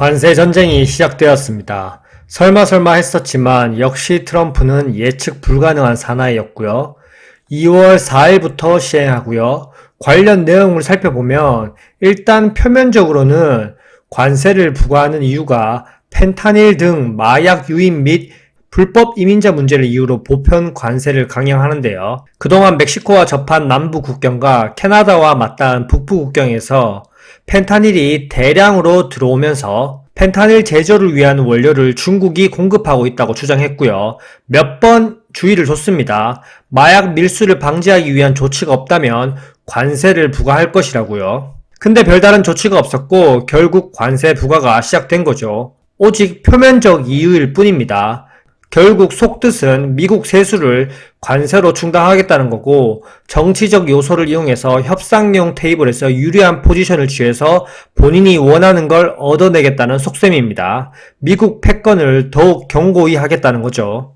관세 전쟁이 시작되었습니다. 설마 했었지만 역시 트럼프는 예측 불가능한 사나이였고요. 2월 4일부터 시행하고요. 관련 내용을 살펴보면 일단 표면적으로는 관세를 부과하는 이유가 펜타닐 등 마약 유입 및 불법 이민자 문제를 이유로 보편 관세를 강행하는데요. 그동안 멕시코와 접한 남부 국경과 캐나다와 맞닿은 북부 국경에서 펜타닐이 대량으로 들어오면서 펜타닐 제조를 위한 원료를 중국이 공급하고 있다고 주장했고요. 몇 번 주의를 줬습니다. 마약 밀수를 방지하기 위한 조치가 없다면 관세를 부과할 것이라고요. 근데 별다른 조치가 없었고 결국 관세 부과가 시작된 거죠. 오직 표면적 이유일 뿐입니다. 결국 속뜻은 미국 세수를 관세로 충당하겠다는 거고 정치적 요소를 이용해서 협상용 테이블에서 유리한 포지션을 취해서 본인이 원하는 걸 얻어내겠다는 속셈입니다. 미국 패권을 더욱 견고히 하겠다는 거죠.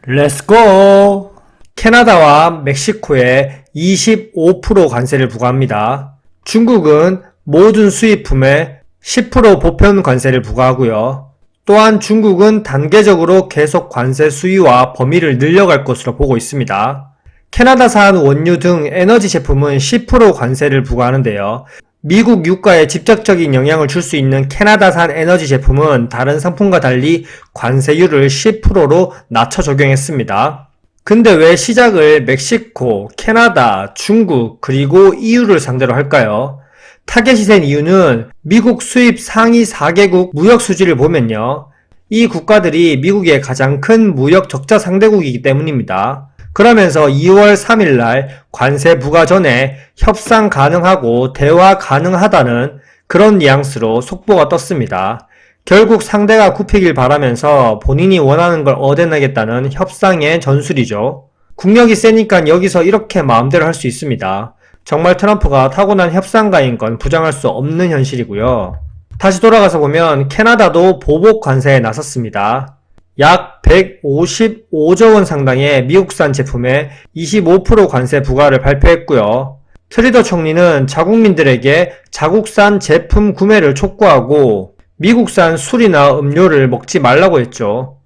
렛츠고! 캐나다와 멕시코에 25% 관세를 부과합니다. 중국은 모든 수입품에 10% 보편 관세를 부과하고요. 또한 중국은 단계적으로 계속 관세 수위와 범위를 늘려갈 것으로 보고 있습니다. 캐나다산 원유 등 에너지 제품은 10% 관세를 부과하는데요. 미국 유가에 직접적인 영향을 줄 수 있는 캐나다산 에너지 제품은 다른 상품과 달리 관세율을 10%로 낮춰 적용했습니다. 근데 왜 시작을 멕시코, 캐나다, 중국, 그리고 EU를 상대로 할까요? 타겟이 된 이유는 미국 수입 상위 4개국 무역 수지를 보면요. 이 국가들이 미국의 가장 큰 무역 적자 상대국이기 때문입니다. 그러면서 2월 3일날 관세 부과 전에 협상 가능하고 대화 가능하다는 그런 뉘앙스로 속보가 떴습니다. 결국 상대가 굽히길 바라면서 본인이 원하는 걸 얻어내겠다는 협상의 전술이죠. 국력이 세니까 여기서 이렇게 마음대로 할 수 있습니다. 정말 트럼프가 타고난 협상가인 건 부정할 수 없는 현실이고요. 다시 돌아가서 보면 캐나다도 보복 관세에 나섰습니다. 약 155조 원 상당의 미국산 제품에 25% 관세 부과를 발표했고요. 트리더 총리는 자국민들에게 자국산 제품 구매를 촉구하고 미국산 술이나 음료를 먹지 말라고 했죠.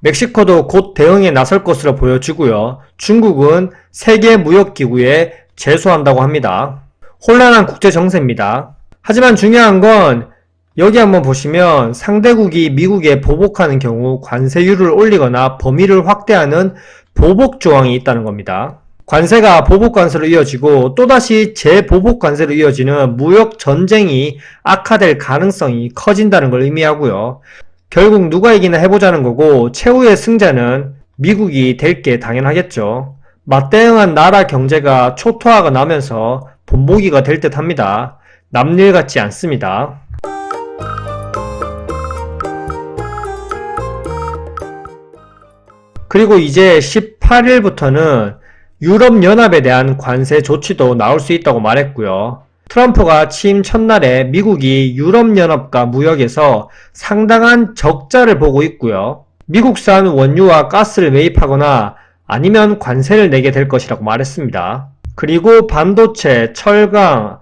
멕시코도 곧 대응에 나설 것으로 보여지고요. 중국은 세계무역기구에 제소한다고 합니다. 혼란한 국제 정세입니다. 하지만 중요한 건 여기 한번 보시면 상대국이 미국에 보복하는 경우 관세율을 올리거나 범위를 확대하는 보복 조항이 있다는 겁니다. 관세가 보복 관세로 이어지고 또다시 재보복 관세로 이어지는 무역 전쟁이 악화될 가능성이 커진다는 걸 의미하고요. 결국 누가 이기나 해보자는 거고 최후의 승자는 미국이 될 게 당연하겠죠. 맞대응한 나라 경제가 초토화가 나면서 본보기가 될 듯 합니다. 남일 같지 않습니다. 그리고 이제 18일부터는 유럽연합에 대한 관세 조치도 나올 수 있다고 말했고요. 트럼프가 취임 첫날에 미국이 유럽연합과 무역에서 상당한 적자를 보고 있고요. 미국산 원유와 가스를 매입하거나 아니면 관세를 내게 될 것이라고 말했습니다. 그리고 반도체, 철강,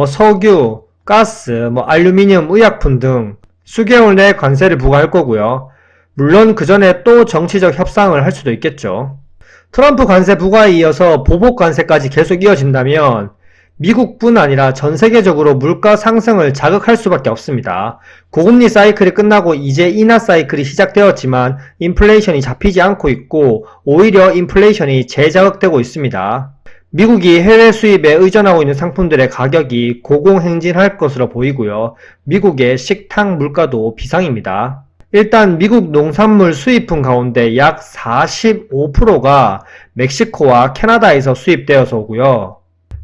석유, 가스, 알루미늄, 의약품 등 수개월 내 관세를 부과할 거고요. 물론 그 전에 또 정치적 협상을 할 수도 있겠죠. 트럼프 관세 부과에 이어서 보복 관세까지 계속 이어진다면 미국뿐 아니라 전 세계적으로 물가 상승을 자극할 수밖에 없습니다. 고금리 사이클이 끝나고 이제 인하 사이클이 시작되었지만 인플레이션이 잡히지 않고 있고 오히려 인플레이션이 재자극되고 있습니다. 미국이 해외 수입에 의존하고 있는 상품들의 가격이 고공행진할 것으로 보이고요. 미국의 식탁 물가도 비상입니다. 일단 미국 농산물 수입품 가운데 약 45%가 멕시코와 캐나다에서 수입되어서 오고요.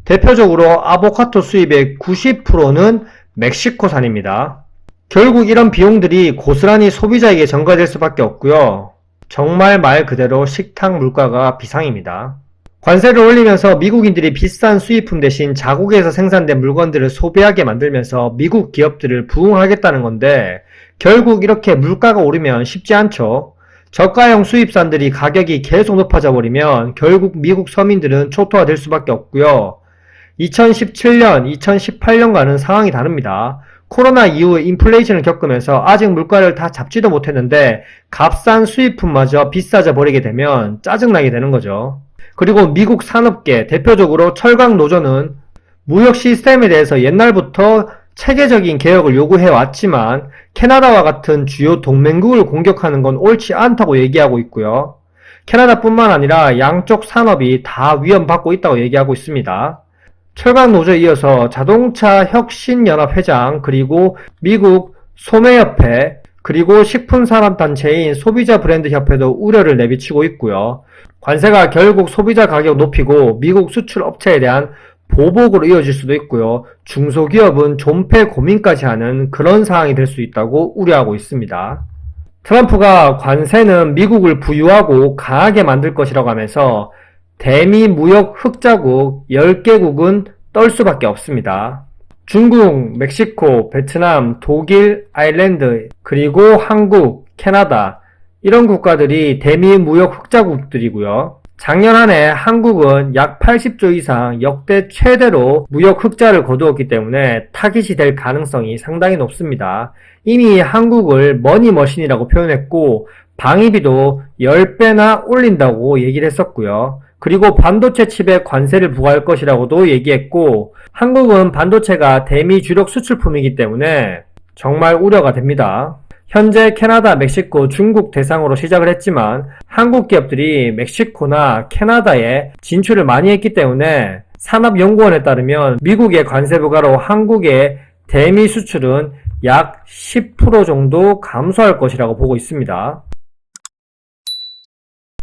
대표적으로 아보카도 수입의 90%는 멕시코산입니다. 결국 이런 비용들이 고스란히 소비자에게 전가될 수밖에 없고요. 정말 말 그대로 식탁 물가가 비상입니다. 관세를 올리면서 미국인들이 비싼 수입품 대신 자국에서 생산된 물건들을 소비하게 만들면서 미국 기업들을 부흥하겠다는 건데 결국 이렇게 물가가 오르면 쉽지 않죠. 저가형 수입산들이 가격이 계속 높아져 버리면 결국 미국 서민들은 초토화될 수밖에 없고요. 2017년, 2018년과는 상황이 다릅니다. 코로나 이후 인플레이션을 겪으면서 아직 물가를 다 잡지도 못했는데 값싼 수입품마저 비싸져 버리게 되면 짜증나게 되는 거죠. 그리고 미국 산업계, 대표적으로 철강 노조는 무역 시스템에 대해서 옛날부터 체계적인 개혁을 요구해 왔지만 캐나다와 같은 주요 동맹국을 공격하는 건 옳지 않다고 얘기하고 있고요. 캐나다뿐만 아니라 양쪽 산업이 다 위험받고 있다고 얘기하고 있습니다. 철강 노조에 이어서 자동차 혁신연합 회장, 그리고 미국 소매협회, 그리고 식품산업단체인 소비자 브랜드 협회도 우려를 내비치고 있고요. 관세가 결국 소비자 가격 높이고 미국 수출 업체에 대한 보복으로 이어질 수도 있고요. 중소기업은 존폐 고민까지 하는 그런 상황이 될 수 있다고 우려하고 있습니다. 트럼프가 관세는 미국을 부유하고 강하게 만들 것이라고 하면서 대미 무역 흑자국 10개국은 떨 수밖에 없습니다. 중국, 멕시코, 베트남, 독일, 아일랜드, 그리고 한국, 캐나다 이런 국가들이 대미 무역 흑자국들이고요. 작년 한 해 한국은 약 80조 이상 역대 최대로 무역 흑자를 거두었기 때문에 타깃이 될 가능성이 상당히 높습니다. 이미 한국을 머니머신이라고 표현했고 방위비도 10배나 올린다고 얘기를 했었고요. 그리고 반도체 칩에 관세를 부과할 것이라고도 얘기했고 한국은 반도체가 대미 주력 수출품이기 때문에 정말 우려가 됩니다. 현재 캐나다, 멕시코, 중국 대상으로 시작을 했지만 한국 기업들이 멕시코나 캐나다에 진출을 많이 했기 때문에 산업연구원에 따르면 미국의 관세 부과로 한국의 대미 수출은 약 10% 정도 감소할 것이라고 보고 있습니다.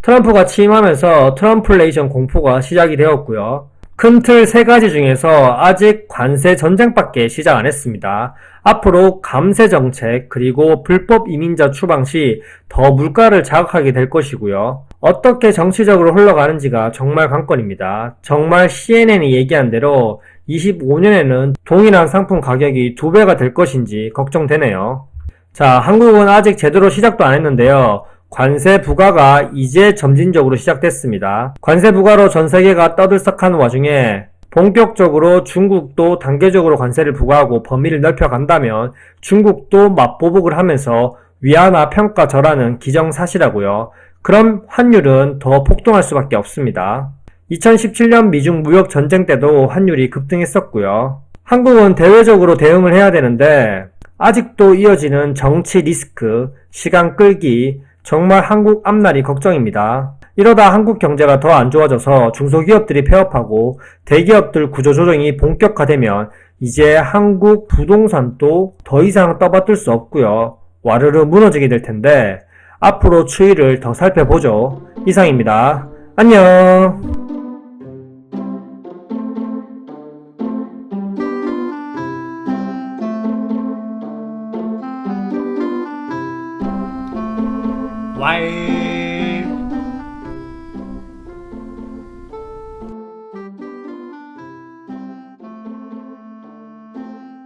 트럼프가 취임하면서 트럼플레이션 공포가 시작이 되었고요. 큰 틀 3가지 중에서 아직 관세 전쟁밖에 시작 안 했습니다. 앞으로 감세 정책 그리고 불법 이민자 추방 시 더 물가를 자극하게 될 것이고요. 어떻게 정치적으로 흘러가는지가 정말 관건입니다. 정말 CNN이 얘기한 대로 25년에는 동일한 상품 가격이 2배가 될 것인지 걱정되네요. 자, 한국은 아직 제대로 시작도 안 했는데요. 관세 부과가 이제 점진적으로 시작됐습니다. 관세 부과로 전 세계가 떠들썩한 와중에 본격적으로 중국도 단계적으로 관세를 부과하고 범위를 넓혀간다면 중국도 맞보복을 하면서 위안화 평가 절하는 기정사실하고요. 그럼 환율은 더 폭등할 수밖에 없습니다. 2017년 미중 무역 전쟁 때도 환율이 급등했었고요. 한국은 대외적으로 대응을 해야 되는데 아직도 이어지는 정치 리스크, 시간 끌기, 정말 한국 앞날이 걱정입니다. 이러다 한국 경제가 더 안 좋아져서 중소기업들이 폐업하고 대기업들 구조조정이 본격화되면 이제 한국 부동산도 더 이상 떠받들 수 없고요. 와르르 무너지게 될 텐데 앞으로 추이를 더 살펴보죠. 이상입니다. 안녕. Why